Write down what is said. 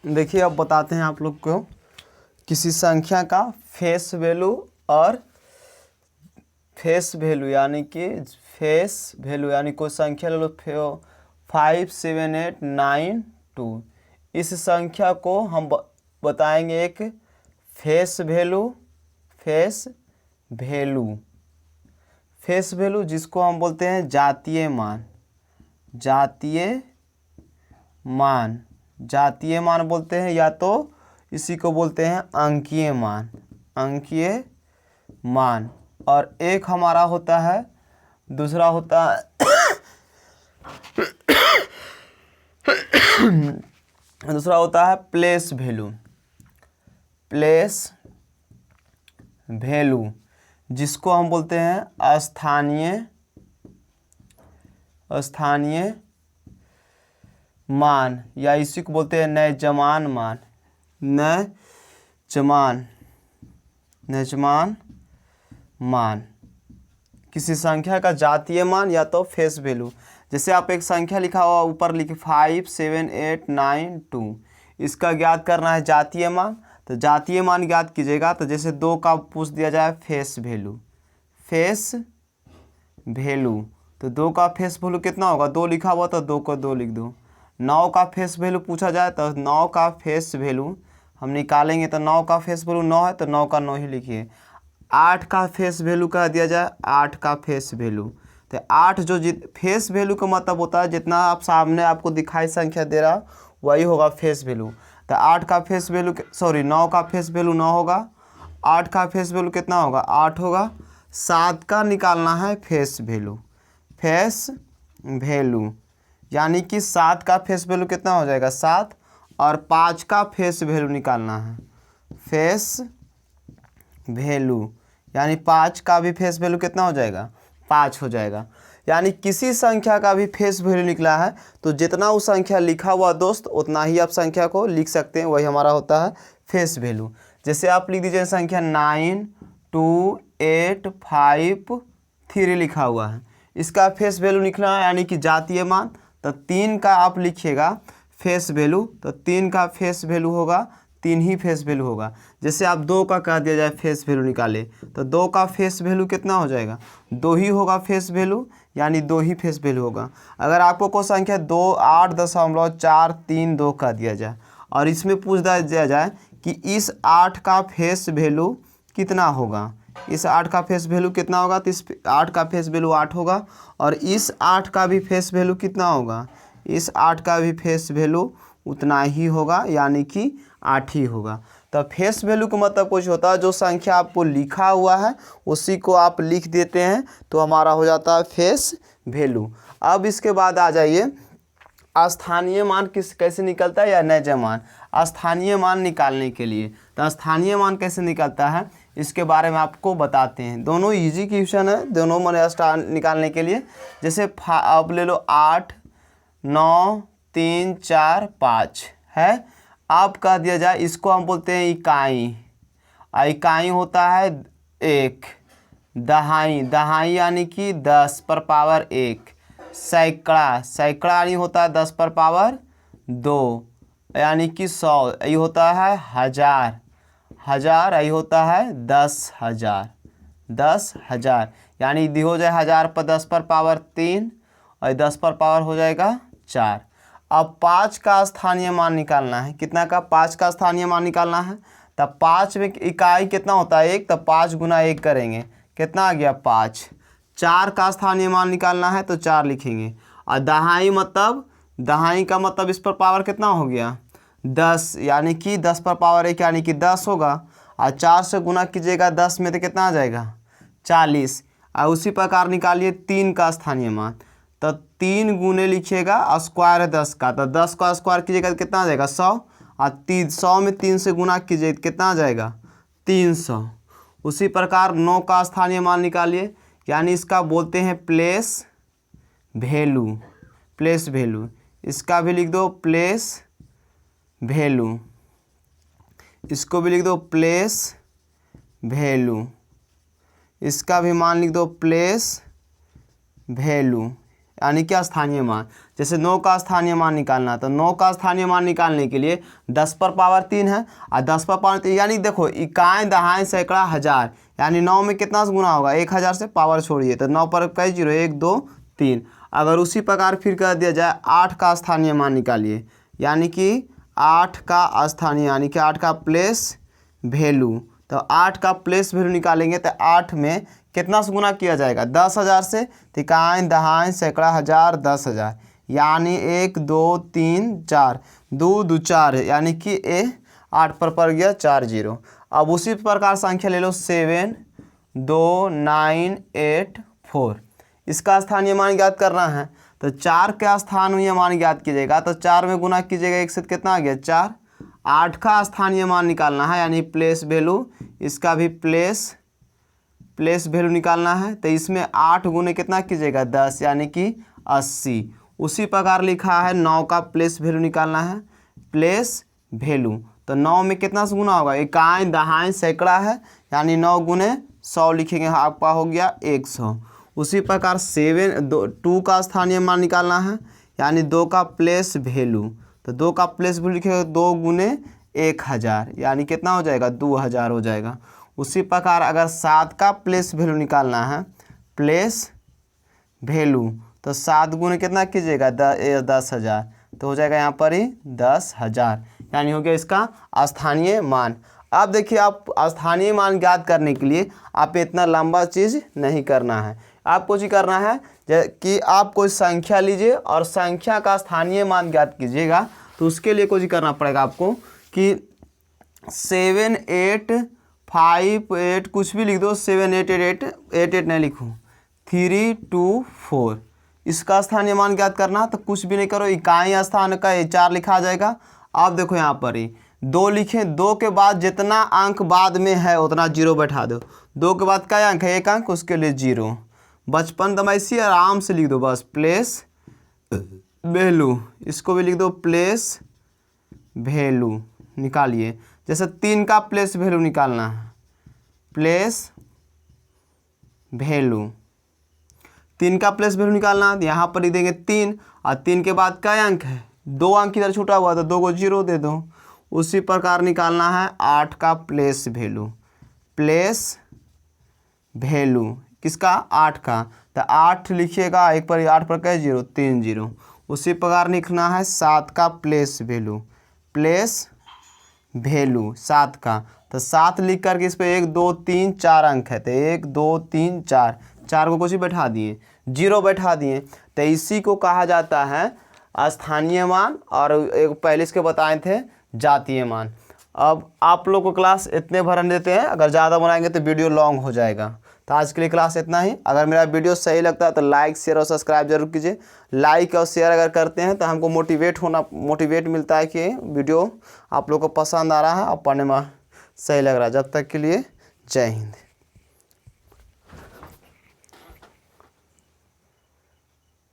देखिए अब बताते हैं आप लोग को किसी संख्या का फेस वैल्यू और फेस वैल्यू यानी कोई संख्या ले लो 57892। इस संख्या को हम बताएंगे एक फेस वैल्यू जिसको हम बोलते हैं जातीय मान बोलते हैं, या तो इसी को बोलते हैं अंकीय मान। और एक हमारा होता है, दूसरा होता है प्लेस वैल्यू जिसको हम बोलते हैं स्थानीय मान, या इसी को बोलते हैं नैजमान मान। किसी संख्या का जातीय मान या तो फेस वैल्यू। जैसे आप एक संख्या लिखा हुआ ऊपर लिखे 57892, इसका ज्ञात करना है जातीय मान, तो जातीय मान ज्ञात कीजिएगा। तो जैसे 2 का पूछ दिया जाए फेस वैल्यू, तो 2 का फेस वैल्यू कितना होगा, 2 लिखा हुआ तो 2 को 2 लिख दो। 9 का फेस वैल्यू पूछा जाए तो 9 का फेस वैल्यू हम निकालेंगे, तो 9 का फेस वैल्यू 9 है तो 9 का 9 ही लिखिए। 8 का फेस वैल्यू कह दिया जाए, 8 का फेस वैल्यू, तो 8 जो फेस वैल्यू का मतलब होता है जितना आप सामने आपको दिखाई संख्या दे रहा वही होगा फेस वैल्यू। तो 8 का फेस वैल्यू 9 का फेस वैल्यू 9 होगा, 8 का फेस वैल्यू कितना होगा, 8 होगा। 7 का निकालना है फेस वैल्यू, यानी कि 7 का फेस वैल्यू कितना हो जाएगा 7, और 5 का फेस वैल्यू निकालना है फेस वैल्यू, यानी 5 का भी फेस वैल्यू कितना हो जाएगा 5 हो जाएगा। यानी किसी संख्या का भी फेस वैल्यू निकला है तो जितना वो संख्या लिखा हुआ दोस्त उतना ही आप संख्या को लिख सकते हैं, वही हमारा होता है फेस वैल्यू। जैसे आप लिख दीजिए संख्या 92853 लिखा हुआ है, इसका फेस वैल्यू निकला है यानी कि जातीय मान, तो 3 का आप लिखिएगा फेस वैल्यू, तो 3 का फेस वैल्यू होगा 3 ही फेस वैल्यू होगा। जैसे आप 2 का कह दिया जाए फेस वैल्यू निकाले, तो 2 का फेस वैल्यू कितना हो जाएगा 2 ही होगा फेस वैल्यू, यानी 2 ही फेस वैल्यू होगा। अगर आपको कोई संख्या 28.432 कह दिया जाए और इसमें पूछ दिया जाए कि इस 8 का फेस वैल्यू कितना होगा, इस 8 का फेस वैल्यू कितना होगा, तो इस 8 का फेस वैल्यू 8 होगा, और इस 8 का भी फेस वैल्यू कितना होगा, इस 8 का भी फेस वैल्यू उतना ही होगा, यानी कि 8 ही होगा। तो फेस वैल्यू का मतलब कुछ होता है जो संख्या आपको लिखा हुआ है उसी को आप लिख देते हैं तो हमारा हो जाता है फेस वैल्यू। अब इसके बाद आ जाइए स्थानीय मान कैसे निकलता है या नैज मान। स्थानीय मान निकालने के लिए, तो स्थानीय मान कैसे निकलता है इसके बारे में आपको बताते हैं। दोनों इजी क्वेश्चन है, दोनों मान निकालने के लिए। जैसे आप ले लो 8 9 3 4 5 है, आप कह दिया जाए इसको हम बोलते हैं इकाई होता है 1, दहाई यानी कि 10 पर पावर 1, सैकड़ा यानी होता है 10 पर पावर 2, यानी कि 100, ये होता है हजार यही होता है 10,000, यानी यदि हो जाए 1000 पर 10 पर पावर 3 और 10 पर पावर हो जाएगा 4। अब 5 का स्थानीय मान निकालना है, कितना का 5 का स्थानीय मान निकालना है, तब 5 में इकाई कितना होता है 1, तब 5 गुना 1 करेंगे, कितना आ गया 5। 4 का स्थानीय मान निकालना है तो 4 लिखेंगे, और दहाई का मतलब इस पर पावर कितना हो गया 10, यानी कि 10 पर पावर 1 यानी कि 10 होगा, और 4 से गुना कीजिएगा 10 में तो कितना आ जाएगा 40। और उसी प्रकार निकालिए 3 का स्थानीय मान, तो 3 गुने लिखिएगा स्क्वायर है 10 का, तो 10 का स्क्वायर कीजिएगा तो कितना आ जाएगा 100, और 100 में 3 से गुना कीजिए तो कितना आ जाएगा 300। उसी प्रकार 9 का स्थानीय मान निकालिए, यानी इसका बोलते हैं प्लेस वैल्यू, इसका भी लिख दो प्लेस वैल्यू, इसको भी लिख दो प्लेस वैल्यू, इसका भी मान लिख दो प्लेस वैल्यू, यानी क्या स्थानीय मान। जैसे 9 का स्थानीय मान निकालना, तो 9 का स्थानीय मान निकालने के लिए 10 पर पावर 3 है और 10 पर पावर 3 यानी देखो इकाई दहाई सैकड़ा हज़ार, यानी 9 में कितना से गुना होगा 1000 से, पावर छोड़िए तो 9 पर कई जीरो 1 2 3। अगर उसी प्रकार फिर कर दिया जाए 8 का स्थानीय मान निकालिए, यानी कि 8 का स्थानीय यानी कि 8 का प्लेस वैल्यू, तो 8 का प्लेस वैल्यू निकालेंगे तो 8 में कितना से गुना किया जाएगा 10,000 से, तो इकाई दहाई सैकड़ा हज़ार 10,000, यानी 1 2 3 4 2 2 4 यानी कि 8 पर पड़ गया 4 जीरो। अब उसी प्रकार संख्या ले लो 7 2 9 8 4, इसका स्थानीय मान ज्ञात करना है तो 4 का स्थानीय मान ज्ञात कीजिएगा, तो 4 में गुना कीजिएगा 1 से कितना आ गया 4। 8 का स्थानीय मान निकालना है यानी प्लेस वैल्यू, इसका भी प्लेस वैल्यू निकालना है, तो इसमें 8 गुने कितना कीजिएगा 10 यानी कि 80। उसी प्रकार लिखा है 9 का प्लेस वैल्यू निकालना है, प्लेस वैल्यू तो 9 में कितना से गुना होगा इकाई दहाई सैकड़ा है, यानी 9 गुने 100 लिखेंगे, आपका हो गया 100। उसी प्रकार 2 का स्थानीय मान निकालना है, यानी 2 का प्लेस वैल्यू, तो 2 का प्लेस वैल्यू लिखेगा 2 गुने 1000, यानी कितना हो जाएगा 2000 हो जाएगा। उसी प्रकार अगर 7 का प्लेस वैल्यू निकालना है, प्लेस वैल्यू तो 7 गुने कितना कीजिएगा 10,000, तो हो जाएगा यहाँ पर ही 10,000, यानी हो गया इसका स्थानीय मान। अब देखिए आप स्थानीय मान ज्ञात करने के लिए आप इतना लंबा चीज़ नहीं करना है, आपको जी करना है कि आप कोई संख्या लीजिए और संख्या का स्थानीय मान ज्ञात कीजिएगा। तो उसके लिए कुछ करना पड़ेगा आपको कि 7 8 5 8 कुछ भी लिख दो, 7 8 8 8 8 नहीं लिखूँ, 3 2 4, इसका स्थानीय मान ज्ञात करना। तो कुछ भी नहीं करो, इकाई स्थान का 4 लिखा जाएगा। आप देखो यहाँ पर ही 2 लिखें, 2 के बाद जितना अंक बाद में है उतना जीरो बैठा दो, 2 के बाद क्या अंक है 1 अंक, उसके लिए जीरो। बचपन दमाइसी आराम से लिख दो बस, प्लेस वैल्यू, इसको भी लिख दो प्लेस वैल्यू निकालिए। जैसे 3 का प्लेस वैल्यू निकालना है, प्लेस वैल्यू 3 का प्लेस वैल्यू निकालना, यहाँ पर लिख देंगे 3 और 3 के बाद क्या अंक है 2 अंक इधर छूटा हुआ तो 2 को जीरो दे दो। उसी प्रकार निकालना है 8 का प्लेस वैल्यू, प्लेस वैल्यू किसका 8 का, तो 8 लिखिएगा 1 पर 8 पर क्या जीरो 3 जीरो। उसी प्रकार लिखना है 7 का प्लेस वैल्यू, प्लेस वैल्यू 7 का, तो 7 लिख करके इस पर 1 2 3 4 अंक है, तो 1 2 3 4, 4 को कुछ ही बैठा दिए, जीरो बैठा दिए, तो इसी को कहा जाता है स्थानीय मान, और एक पहले इसके बताए थे जातीय मान। अब आप लोग को क्लास इतने भरन देते हैं, अगर ज़्यादा बनाएंगे तो वीडियो लॉन्ग हो जाएगा। तो आज के लिए क्लास इतना ही। अगर मेरा वीडियो सही लगता है तो लाइक शेयर और सब्सक्राइब जरूर कीजिए। लाइक और शेयर अगर करते हैं तो हमको मोटिवेट मिलता है कि वीडियो आप लोग को पसंद आ रहा है और पढ़ने में सही लग रहा है। जब तक के लिए जय हिंद।